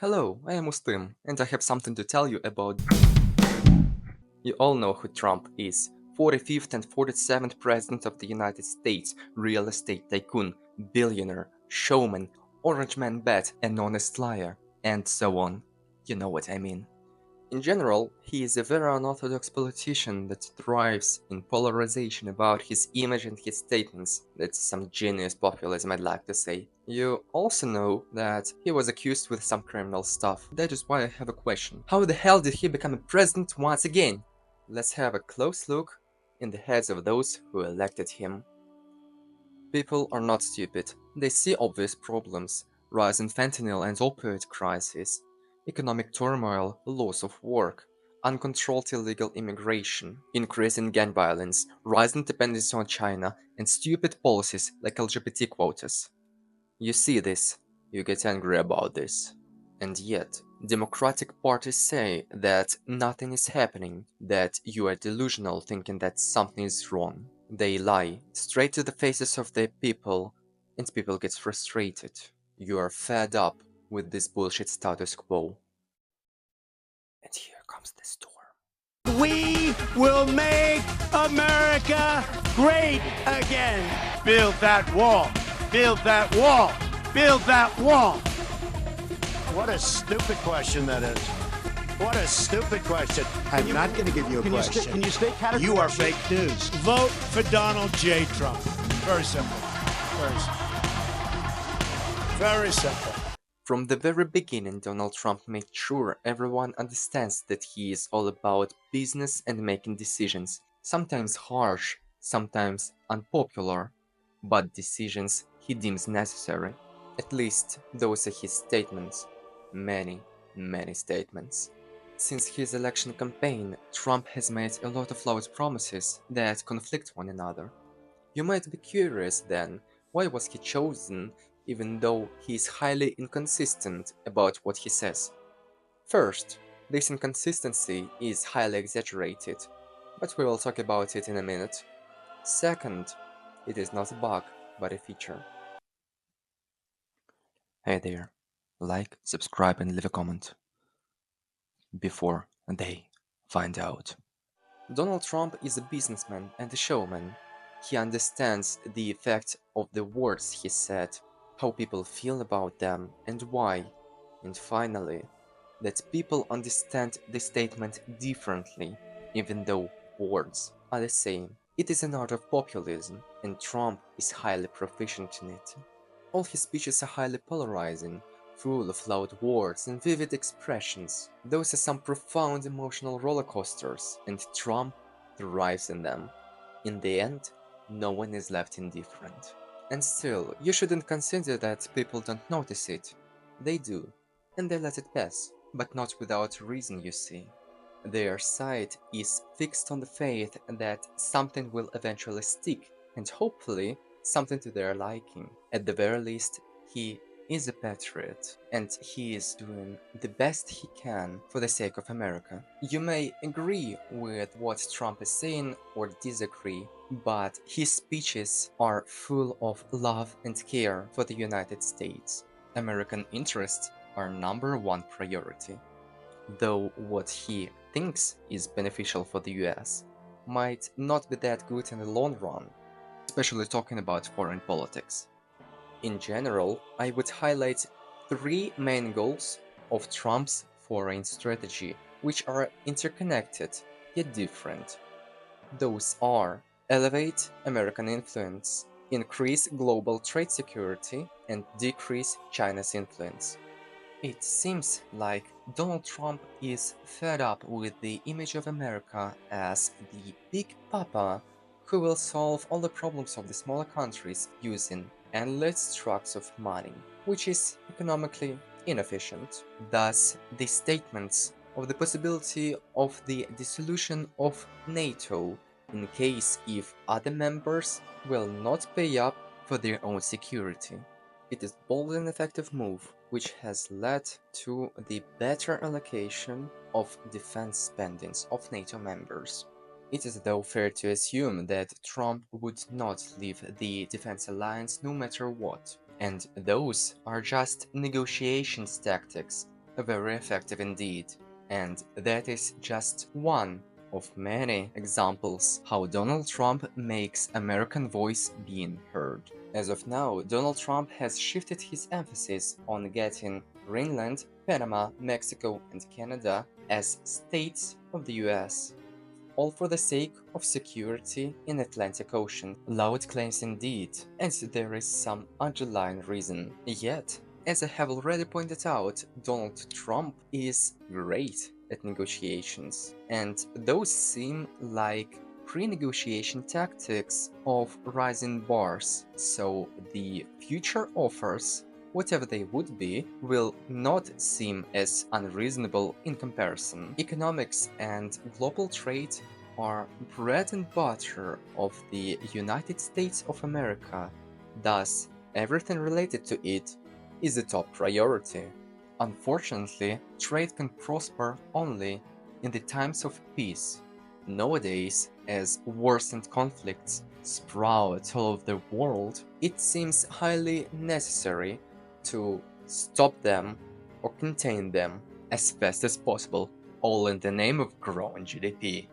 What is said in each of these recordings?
Hello, I am Ustym, and I have something to tell you about. You all know who Trump is. 45th and 47th President of the United States, real estate tycoon, billionaire, showman, orange man bat, an honest liar, and so on. You know what I mean. In general, he is a very unorthodox politician that thrives in polarization about his image and his statements. That's some genius populism, I'd like to say. You also know that he was accused with some criminal stuff. That is why I have a question. How the hell did he become a president once again? Let's have a close look in the heads of those who elected him. People are not stupid. They see obvious problems: rise in fentanyl and opioid crisis, economic turmoil, loss of work, uncontrolled illegal immigration, increase in gang violence, rising dependency on China, and stupid policies like LGBT quotas. You see this, you get angry about this. And yet, democratic parties say that nothing is happening, that you are delusional thinking that something is wrong. They lie straight to the faces of their people, and people get frustrated. You are fed up with this bullshit status quo. And here comes the storm. We will make America great again. Build that wall. Build that wall. Build that wall. What a stupid question that is. What a stupid question. I'm not going to give you a question. Can you state categorically? You are fake news. Vote for Donald J. Trump. Very simple. Very simple. Very simple. From the very beginning, Donald Trump made sure everyone understands that he is all about business and making decisions, sometimes harsh, sometimes unpopular, but decisions he deems necessary. At least those are his statements. Many statements. Since his election campaign, Trump has made a lot of loud promises that conflict one another. You might be curious then, why was he chosen even though he is highly inconsistent about what he says? First, this inconsistency is highly exaggerated, but we will talk about it in a minute. Second, it is not a bug, but a feature. Hey there, like, subscribe and leave a comment before they find out. Donald Trump is a businessman and a showman. He understands the effect of the words he said, how people feel about them and why, and finally, that people understand the statement differently, even though words are the same. It is an art of populism, and Trump is highly proficient in it. All his speeches are highly polarizing, full of loud words and vivid expressions. Those are some profound emotional roller coasters, and Trump thrives in them. In the end, no one is left indifferent. And still, you shouldn't consider that people don't notice it. They do, and they let it pass, but not without reason, you see. Their sight is fixed on the faith that something will eventually stick, and hopefully something to their liking. At the very least, he is a patriot, and he is doing the best he can for the sake of America. You may agree with what Trump is saying or disagree, but his speeches are full of love and care for the United States. American interests are #1 priority, though what he thinks is beneficial for the US might not be that good in the long run, especially talking about foreign politics. In general, I would highlight 3 main goals of Trump's foreign strategy, which are interconnected yet different. Those are: elevate American influence, increase global trade security, and decrease China's influence. It seems like Donald Trump is fed up with the image of America as the big papa who will solve all the problems of the smaller countries using endless trucks of money, which is economically inefficient. Thus, the statements of the possibility of the dissolution of NATO in case if other members will not pay up for their own security. It is a bold and effective move, which has led to the better allocation of defense spendings of NATO members. It is though fair to assume that Trump would not leave the defense alliance no matter what, and those are just negotiations tactics very effective indeed. And that is just one of many examples how Donald Trump makes American voice being heard. As of now, Donald Trump has shifted his emphasis on getting Greenland, Panama, Mexico, and Canada as states of the US, all for the sake of security in Atlantic Ocean. Loud claims indeed, and there is some underlying reason. Yet, as I have already pointed out, Donald Trump is great at negotiations, and those seem like pre-negotiation tactics of rising bars, so the future offers, whatever they would be, will not seem as unreasonable in comparison. Economics and global trade are bread and butter of the United States of America, thus everything related to it is a top priority. Unfortunately, trade can prosper only in the times of peace. Nowadays, as wars and conflicts sprout all over the world, it seems highly necessary to stop them or contain them as fast as possible, all in the name of growing GDP.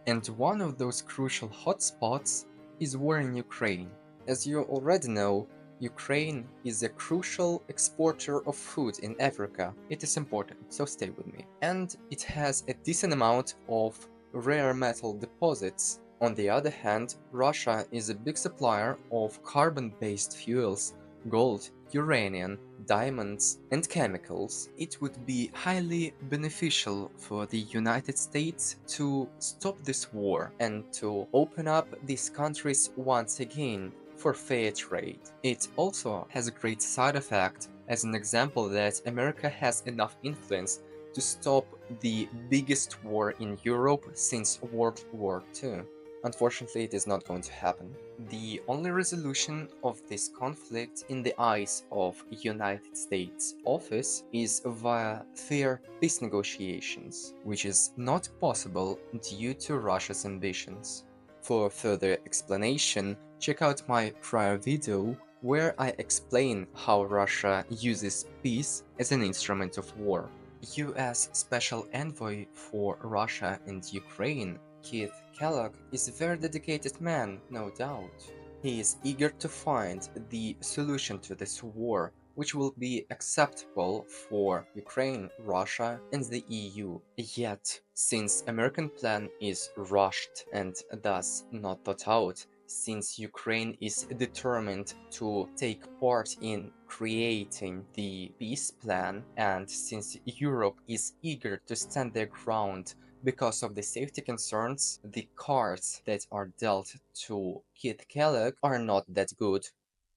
And one of those crucial hotspots is war in Ukraine. As you already know, Ukraine is a crucial exporter of food in Africa. It is important, so stay with me. And it has a decent amount of rare metal deposits. On the other hand, Russia is a big supplier of carbon-based fuels, gold, uranium, diamonds, and chemicals. It would be highly beneficial for the United States to stop this war and to open up these countries once again for fair trade. It also has a great side effect, as an example that America has enough influence to stop the biggest war in Europe since World War II. Unfortunately, it is not going to happen. The only resolution of this conflict in the eyes of United States office is via fair peace negotiations, which is not possible due to Russia's ambitions. For further explanation, check out my prior video where I explain how Russia uses peace as an instrument of war. US Special Envoy for Russia and Ukraine, Keith Kellogg, is a very dedicated man, no doubt. He is eager to find the solution to this war, which will be acceptable for Ukraine, Russia, and the EU. Yet, since American plan is rushed and thus not thought out, since Ukraine is determined to take part in creating the peace plan, and since Europe is eager to stand their ground because of the safety concerns, the cards that are dealt to Kit Kellogg are not that good.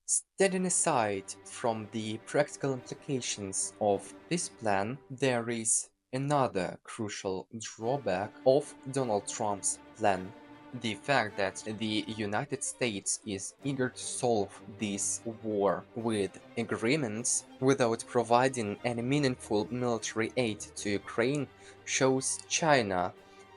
Standing aside from the practical implications of this plan, there is another crucial drawback of Donald Trump's plan. The fact that the United States is eager to solve this war with agreements without providing any meaningful military aid to Ukraine shows China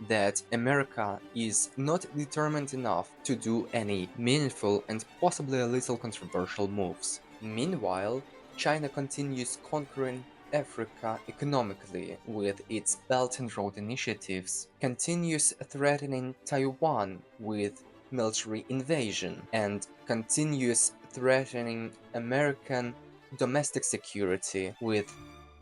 that America is not determined enough to do any meaningful and possibly a little controversial moves. Meanwhile, China continues conquering Africa economically with its Belt and Road initiatives, continues threatening Taiwan with military invasion, and continues threatening American domestic security with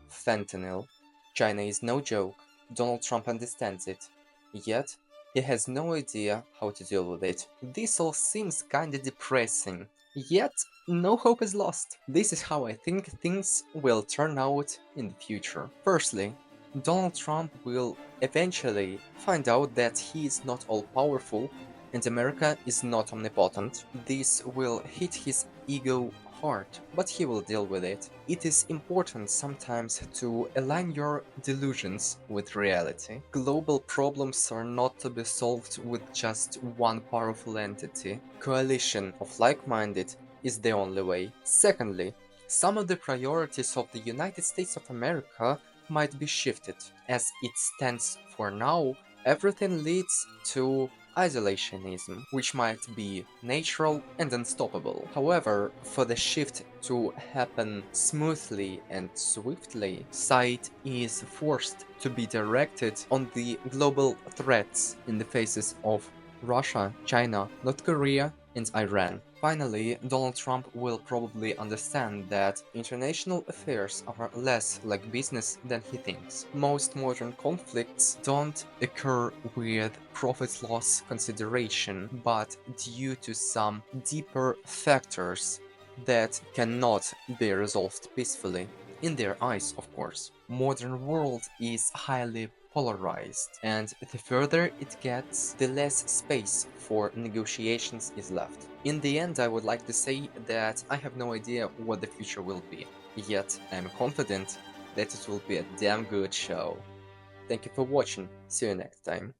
fentanyl. China is no joke. Donald Trump understands it. Yet, he has no idea how to deal with it. This all seems kinda depressing. Yet, no hope is lost. This is how I think things will turn out in the future. Firstly, Donald Trump will eventually find out that he is not all-powerful and America is not omnipotent. This will hit his ego hard, but he will deal with it. It is important sometimes to align your delusions with reality. Global problems are not to be solved with just one powerful entity. Coalition of like-minded is the only way. Secondly, some of the priorities of the United States of America might be shifted. As it stands for now, everything leads to isolationism, which might be natural and unstoppable. However, for the shift to happen smoothly and swiftly, sight is forced to be directed on the global threats in the faces of Russia, China, North Korea, and Iran. Finally, Donald Trump will probably understand that international affairs are less like business than he thinks. Most modern conflicts don't occur with profit-loss consideration, but due to some deeper factors that cannot be resolved peacefully. In their eyes, of course. Modern world is highly polarized, and the further it gets, the less space for negotiations is left. In the end, I would like to say that I have no idea what the future will be, yet I am confident that it will be a damn good show. Thank you for watching, see you next time.